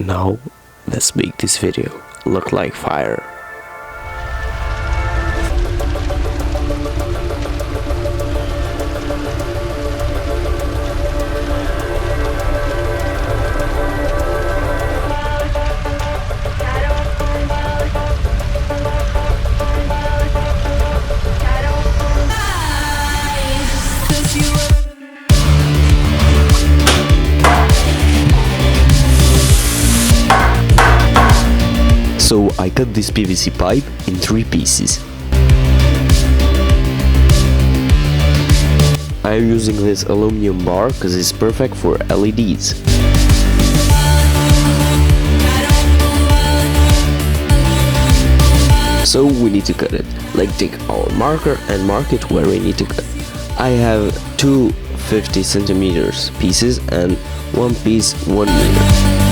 Now, let's make this video look like fire. So I cut this PVC pipe in 3 pieces. I am using this aluminum bar because it's perfect for LEDs. So we need to cut it, like take our marker and mark it where we need to cut. I have 2 50 centimeters pieces and 1 piece 1 meter.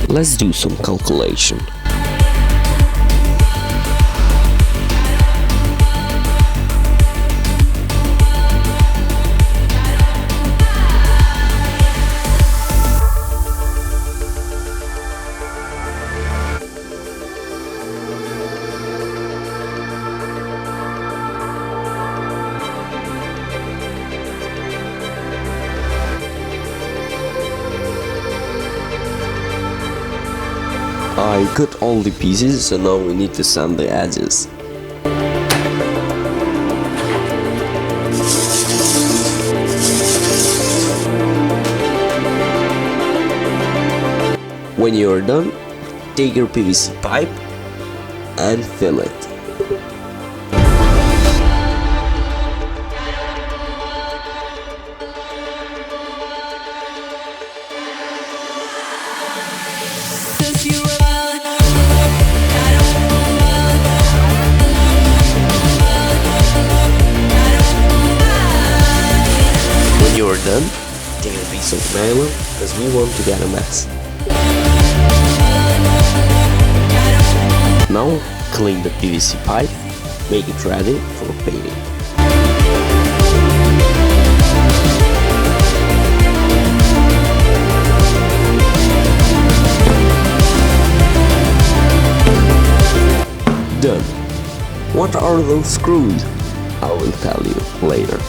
Let's do some calculation. I cut all the pieces, so now we need to sand the edges. When you are done, take your PVC pipe and fill it. When you are done, take a piece of nylon because we want to get a mess. Now clean the PVC pipe, make it ready for painting. Done. What are those screws? I will tell you later.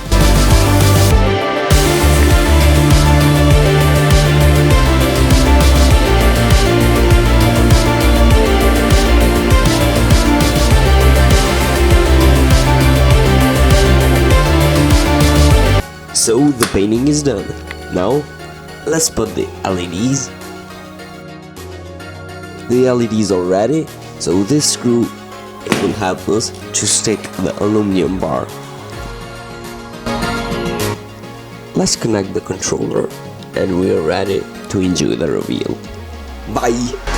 So the painting is done. Now let's put the LEDs. The LEDs are ready, so this screw will help us to stick the aluminum bar. Let's connect the controller and we are ready to enjoy the reveal. Bye!